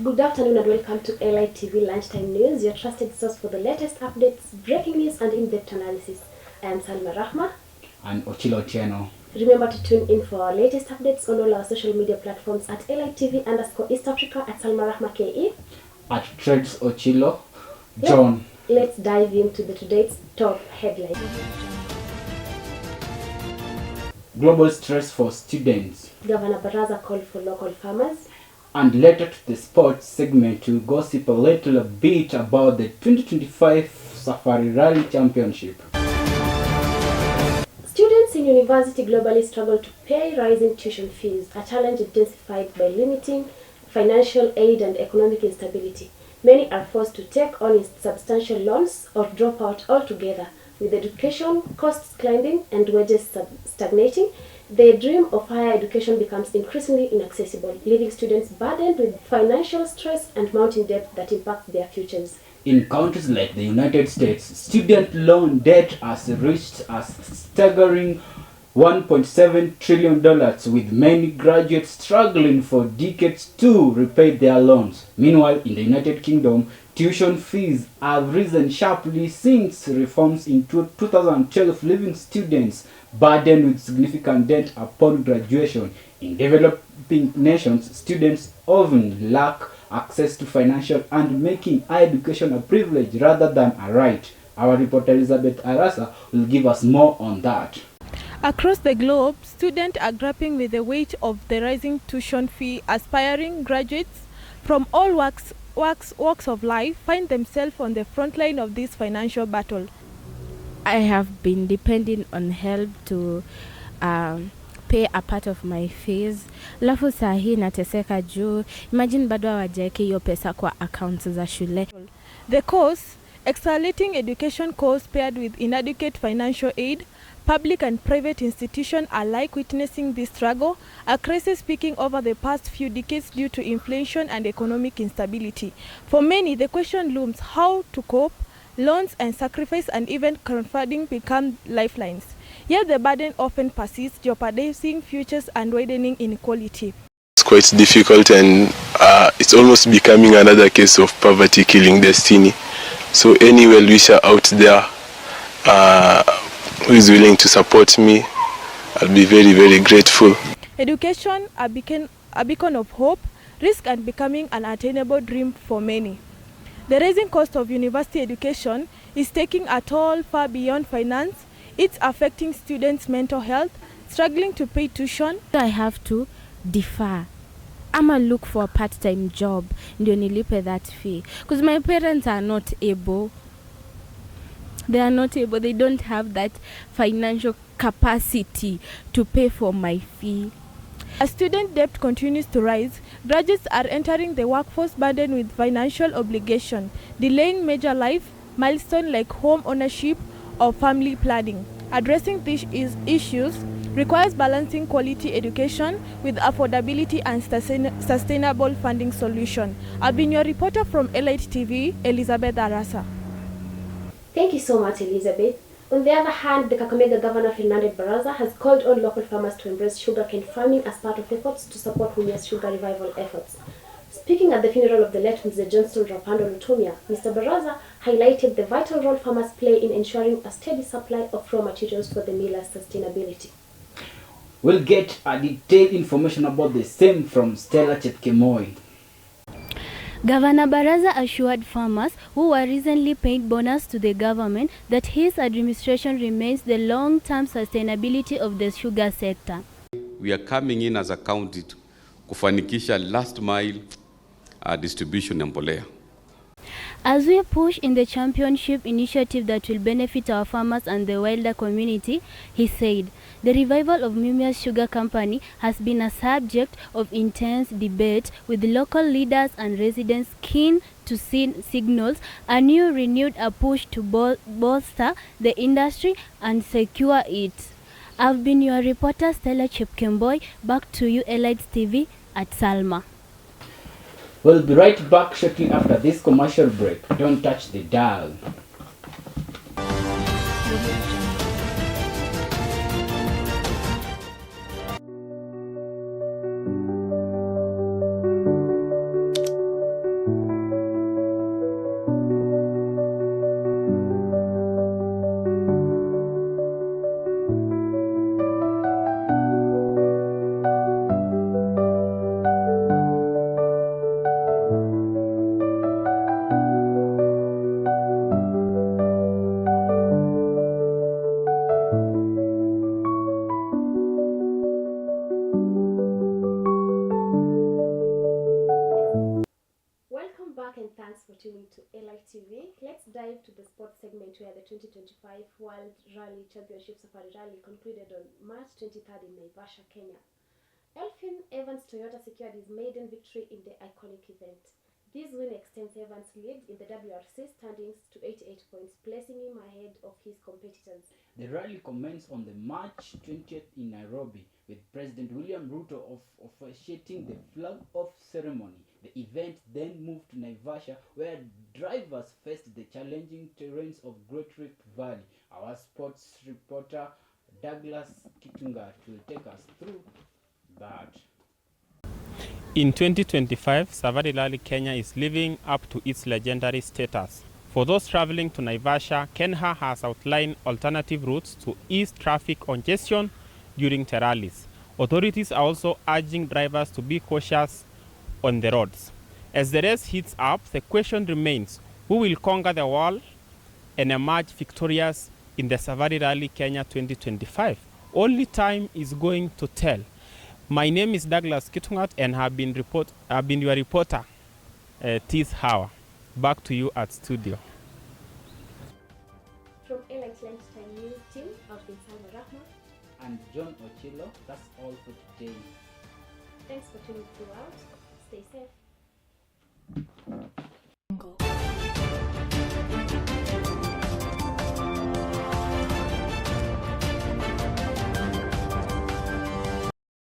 Good afternoon and welcome to Elite TV Lunchtime News, your trusted source for the latest updates, breaking news and in-depth analysis. I am Salma Rahma. And Ochilo Cheno. Remember to tune in for our latest updates on all our social media platforms at Elite TV _East Africa, at Salma Rahma KE. At Trades Ochilo. John. Let's dive into today's top headlines. Global stress for students. Governor Baraza called for local farmers. And later to the sports segment, we'll gossip a little bit about the 2025 Safari Rally Championship. Students in university globally struggle to pay rising tuition fees, a challenge intensified by limiting financial aid and economic instability. Many are forced to take on substantial loans or drop out altogether. With education costs climbing and wages stagnating, the dream of higher education becomes increasingly inaccessible, leaving students burdened with financial stress and mounting debt that impact their futures. In countries like the United States, student loan debt has reached a staggering $1.7 trillion, with many graduates struggling for decades to repay their loans. Meanwhile, in the United Kingdom, tuition fees have risen sharply since reforms in 2012, leaving students burdened with significant debt upon graduation. In developing nations, students often lack access to financial and making higher education a privilege rather than a right. Our reporter Elizabeth Arasa will give us more on that. Across the globe, students are grappling with the weight of the rising tuition fee. Aspiring graduates from all walks of life find themselves on the front line of this financial battle. I have been depending on help to pay a part of my fees. Alafu saa hii nateseka juu. Imagine bado hawajaeka hiyo pesa kwa accounts za shule. The cause, escalating education costs paired with inadequate financial aid. Public and private institutions are alike witnessing this struggle, a crisis peaking over the past few decades due to inflation and economic instability. For many, the question looms how to cope. Loans and sacrifice and even crowdfunding become lifelines. Yet the burden often persists, jeopardizing futures and widening inequality. It's quite difficult, and it's almost becoming another case of poverty killing destiny. So any well-wisher out there who is willing to support me, I'll be very, very grateful. Education, a beacon of hope, risk and becoming an attainable dream for many. The rising cost of university education is taking a toll far beyond finance. It's affecting students' mental health, struggling to pay tuition. I have to defer. I'ma look for a part-time job ndio nilipe that fee. Because my parents are not able. They are not able. They don't have that financial capacity to pay for my fee. As student debt continues to rise, graduates are entering the workforce burdened with financial obligation, delaying major life milestones like home ownership or family planning. Addressing these issues requires balancing quality education with affordability and sustainable funding solutions. I've been your reporter from Elite TV, Elizabeth Arasa. Thank you so much, Elizabeth. On the other hand, the Kakamega Governor Fernando Baraza has called on local farmers to embrace sugarcane farming as part of efforts to support Mumia's sugar revival efforts. Speaking at the funeral of the late Mr. Johnston Rapando Lutumia, Mr. Baraza highlighted the vital role farmers play in ensuring a steady supply of raw materials for the miller's sustainability. We'll get a detailed information about the same from Stella Chepkemoi. Governor Baraza assured farmers who were recently paid bonus to the government that his administration remains the long-term sustainability of the sugar sector. We are coming in as a county to kufanikisha last mile distribution ya mbolea. As we push in the championship initiative that will benefit our farmers and the wider community, he said, the revival of Mumia's Sugar Company has been a subject of intense debate, with local leaders and residents keen to see signals a new renewed push to bolster the industry and secure it. I've been your reporter Stella Chepkemoi. Back to you, Elite TV at Salma. We'll be right back shortly after this commercial break. Don't touch the dial. dive to the sports segment where the 2025 World Rally Championship Safari Rally concluded on March 23rd in Naivasha, Kenya. Elfyn Evans Toyota secured his maiden victory in the iconic event. This win extends Evans' lead in the WRC standings to 88 points, placing him ahead of his competitors. The rally commenced on the March 20th in Nairobi, with President William Ruto officiating the flag-off ceremony. The event then moved to Naivasha, where drivers faced the challenging terrains of Great Rift Valley. Our sports reporter Douglas Kitungat will take us through that. In 2025, Safari Rally Kenya is living up to its legendary status. For those traveling to Naivasha, KENHA has outlined alternative routes to ease traffic congestion during the rallies. Authorities are also urging drivers to be cautious on the roads. As the race heats up, the question remains, who will conquer the wall and emerge victorious in the Safari Rally Kenya 2025? Only time is going to tell. My name is Douglas Kitungat and I've been your reporter this hour. Back to you at studio. From Elite Lunchtime News team, I've been Salma Rahma And John Ochilo, that's all for today. Thanks for tuning throughout. Stay safe.